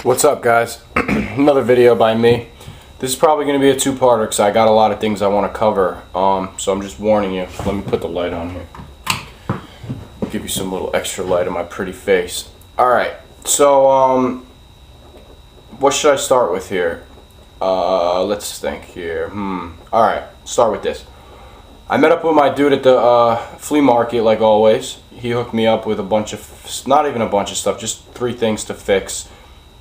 What's up, guys? Another video by me. This is probably going to be a two-parter because I got a lot of things I want to cover. So I'm just warning you. Let me put the light on here. Give you some little extra light on my pretty face. Alright, so what should I start with here? Let's think here. Alright, start with this. I met up with my dude at the flea market like always. He hooked me up with a bunch of, not even a bunch of stuff, just 3 things to fix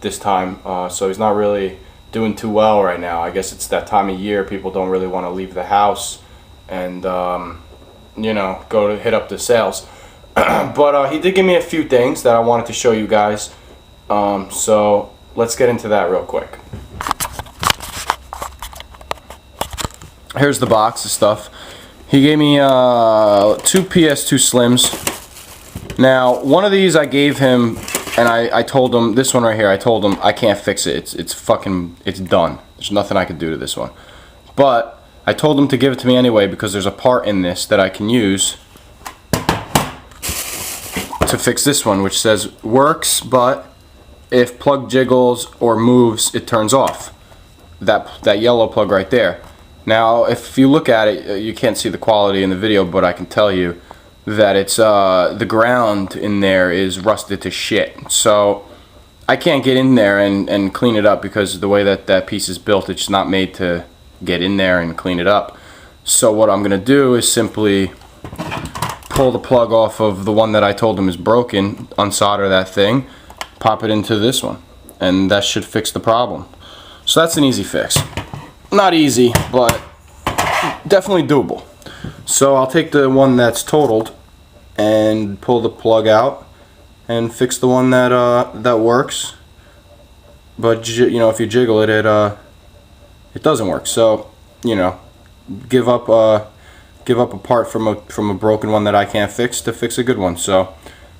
this time. So he's not really doing too well right now. I guess it's that time of year. People don't really want to leave the house and, you know, go to hit up the sales. But he did give me a few things that I wanted to show you guys. So let's get into that real quick. Here's the box of stuff. He gave me 2 PS2 Slims. Now, one of these I gave him, and I told him, this one right here, I told him I can't fix it. It's done. There's nothing I can do to this one. But I told him to give it to me anyway because there's a part in this that I can use to fix this one, which says works, but if plug jiggles or moves, it turns off. That yellow plug right there. Now, if you look at it, you can't see the quality in the video, but I can tell you that it's the ground in there is rusted to shit. So I can't get in there and clean it up because the way that piece is built, it's not made to get in there and clean it up. So what I'm gonna do is simply pull the plug off of the one that I told him is broken, unsolder that thing, pop it into this one, and that should fix the problem. So that's an easy fix. Not easy, but definitely doable. So I'll take the one that's totaled and pull the plug out and fix the one that that works. But you know, if you jiggle it, it doesn't work. So you know, give up a part from a broken one that I can't fix to fix a good one. So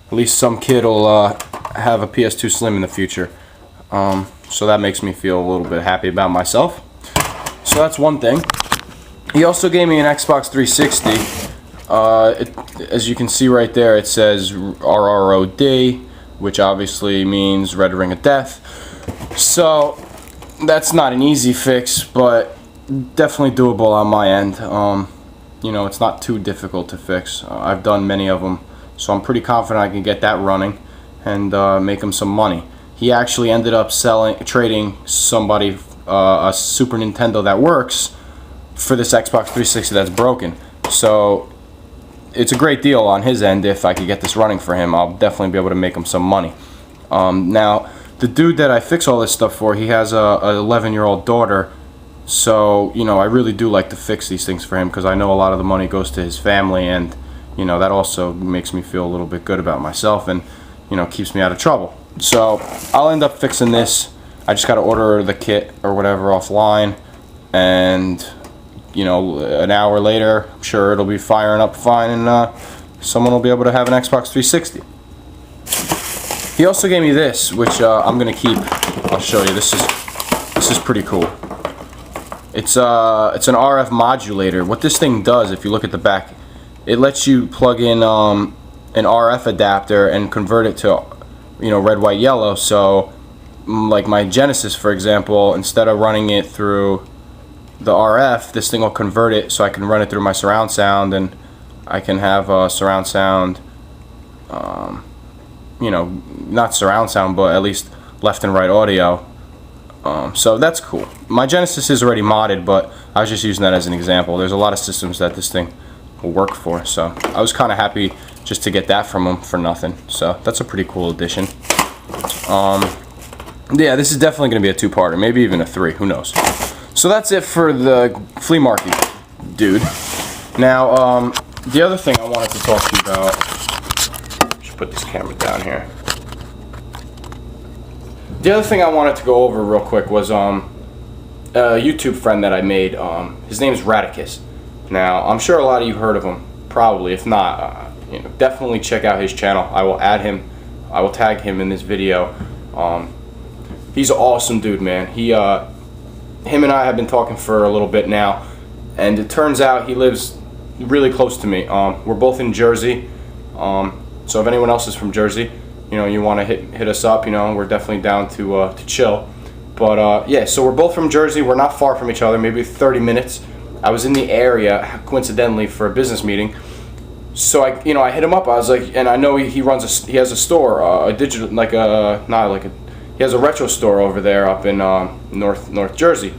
at least some kid will have a PS2 Slim in the future. So that makes me feel a little bit happy about myself. So that's one thing. He also gave me an Xbox 360. As you can see right there, it says RROD, which obviously means Red Ring of Death. So that's not an easy fix, but definitely doable on my end. You know, it's not too difficult to fix. I've done many of them, so I'm pretty confident I can get that running and make him some money. He actually ended up trading somebody a Super Nintendo that works for this Xbox 360 that's broken. So it's a great deal on his end. If I could get this running for him, I'll definitely be able to make him some money. Now, the dude that I fix all this stuff for, he has a 11-year-old daughter. So, you know, I really do like to fix these things for him because I know a lot of the money goes to his family, and, you know, that also makes me feel a little bit good about myself and, you know, keeps me out of trouble. So I'll end up fixing this. I just got to order the kit or whatever offline, and you know, an hour later, I'm sure it'll be firing up fine, and someone will be able to have an Xbox 360. He also gave me this, which I'm gonna keep. I'll show you. This is pretty cool. It's an RF modulator. What this thing does, if you look at the back, it lets you plug in an RF adapter and convert it to, you know, red, white, yellow. So like my Genesis, for example, instead of running it through the RF, this thing will convert it so I can run it through my surround sound, and I can have surround sound, you know, not surround sound, but at least left and right audio. So that's cool. My Genesis is already modded, but I was just using that as an example. There's a lot of systems that this thing will work for, so I was kind of happy just to get that from him for nothing. So that's a pretty cool addition. Yeah, this is definitely going to be a 2-parter, maybe even a 3, who knows. So that's it for the flea market dude. Now, the other thing I wanted to talk to you about, just put this camera down here. The other thing I wanted to go over real quick was a YouTube friend that I made. His name is Radicus. Now, I'm sure a lot of you heard of him, probably. If not, you know, definitely check out his channel. I will add him. I will tag him in this video. He's an awesome dude, man. Him and I have been talking for a little bit now, and it turns out he lives really close to me. We're both in Jersey, so if anyone else is from Jersey, you know, you want to hit us up, you know, we're definitely down to chill. But yeah, so we're both from Jersey. We're not far from each other, maybe 30 minutes. I was in the area coincidentally for a business meeting. So I hit him up. I was like, and I know he has a store, a digital, he has a retro store over there up in North Jersey.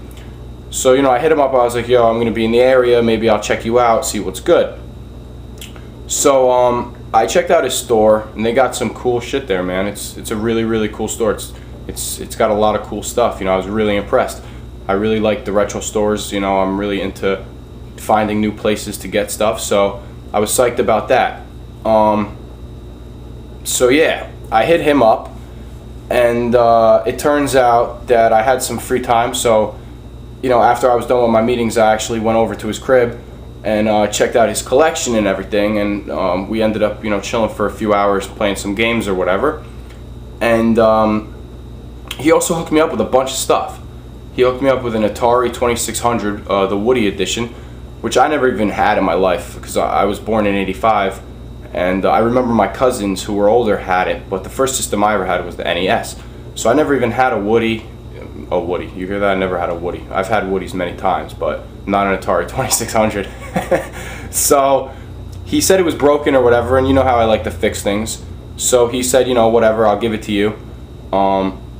So I hit him up. I was like, yo, I'm gonna be in the area. Maybe I'll check you out, see what's good. So I checked out his store, and they got some cool shit there, man. It's a really cool store. It's got a lot of cool stuff. I was really impressed. I really like the retro stores. I'm really into finding new places to get stuff. So I was psyched about that. So yeah, I hit him up, and it turns out that I had some free time. So after I was done with my meetings, I actually went over to his crib and checked out his collection and everything. And we ended up chilling for a few hours, playing some games or whatever. And he also hooked me up with a bunch of stuff. He hooked me up with an Atari 2600, the Woody edition, which I never even had in my life because I was born in '85, and I remember my cousins who were older had it, but the first system I ever had was the NES. So I never even had a Woody. Oh, Woody, you hear that? I never had a Woody. I've had Woodies many times, but not an Atari 2600. So he said it was broken or whatever, and you know how I like to fix things. So he said, whatever, I'll give it to you.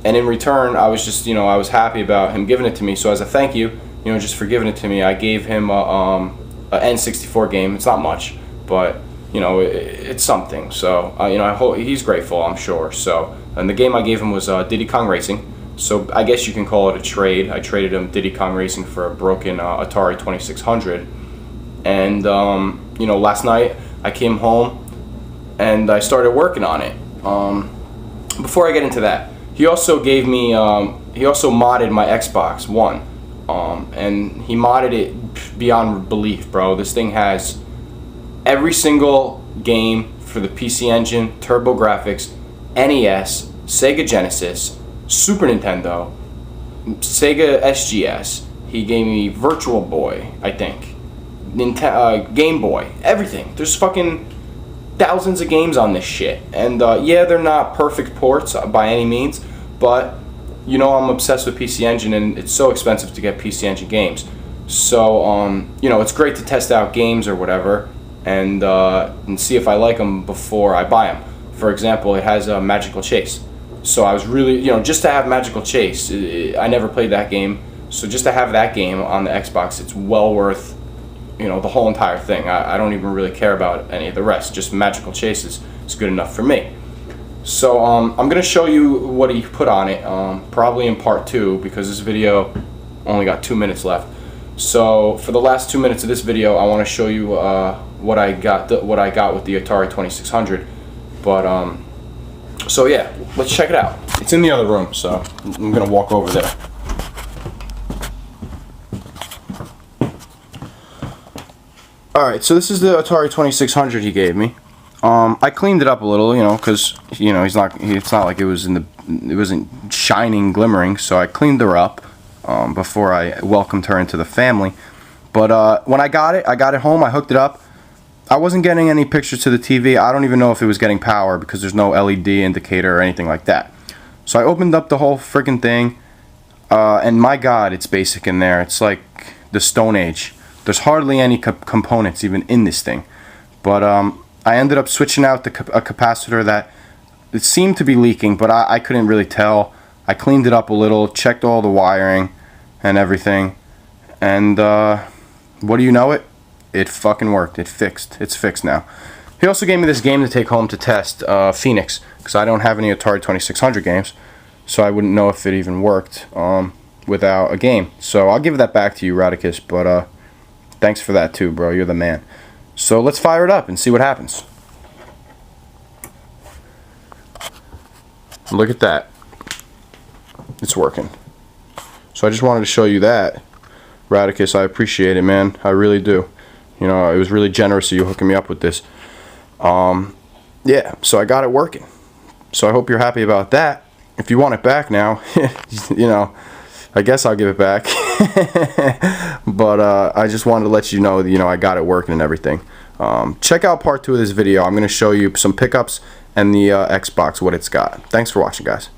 And in return, I was just, I was happy about him giving it to me. So as a thank you, just for giving it to me, I gave him a N64 game. It's not much, but it's something. So I hope he's grateful, I'm sure. So, and the game I gave him was Diddy Kong Racing. So I guess you can call it a trade. I traded him Diddy Kong Racing for a broken Atari 2600. And last night I came home and I started working on it. Before I get into that, he also gave me, he also modded my Xbox One, and he modded it beyond belief, bro. This thing has every single game for the PC Engine, TurboGrafx, NES, Sega Genesis, Super Nintendo, Sega SGS. He gave me Virtual Boy, I think, Game Boy, everything. There's fucking thousands of games on this shit, and yeah, they're not perfect ports by any means, but I'm obsessed with PC Engine, and it's so expensive to get PC Engine games. So it's great to test out games or whatever, and see if I like them before I buy them. For example, it has a Magical Chase, so I was really just to have Magical Chase. I never played that game, so just to have that game on the Xbox, it's well worth the whole entire thing. I don't even really care about any of the rest. Just Magical Chase is good enough for me. So I'm going to show you what he put on it, probably in part 2, because this video only got 2 minutes left. So for the last 2 minutes of this video, I want to show you what I got with the Atari 2600. But so yeah, let's check it out. It's in the other room, so I'm going to walk over there. Alright, so this is the Atari 2600 he gave me. I cleaned it up a little, because it's not like it wasn't shining, glimmering. So I cleaned her up before I welcomed her into the family. But when I got it home, I hooked it up. I wasn't getting any pictures to the TV. I don't even know if it was getting power because there's no LED indicator or anything like that. So I opened up the whole freaking thing, and my God, it's basic in there. It's like the Stone Age. There's hardly any components even in this thing. But I ended up switching out a capacitor that it seemed to be leaking, but I couldn't really tell. I cleaned it up a little, checked all the wiring and everything, and what do you know it? It fucking worked. It's fixed now. He also gave me this game to take home to test, Phoenix, because I don't have any Atari 2600 games, so I wouldn't know if it even worked without a game. So I'll give that back to you, Radicus, but thanks for that too, bro. You're the man. So let's fire it up and see what happens. Look at that. It's working. So I just wanted to show you that. Radicus, I appreciate it, man. I really do. It was really generous of you hooking me up with this. Yeah, so I got it working. So I hope you're happy about that. If you want it back now, I guess I'll give it back. But I just wanted to let you know that, I got it working and everything. Check out part 2 of this video. I'm going to show you some pickups and the Xbox, what it's got. Thanks for watching, guys.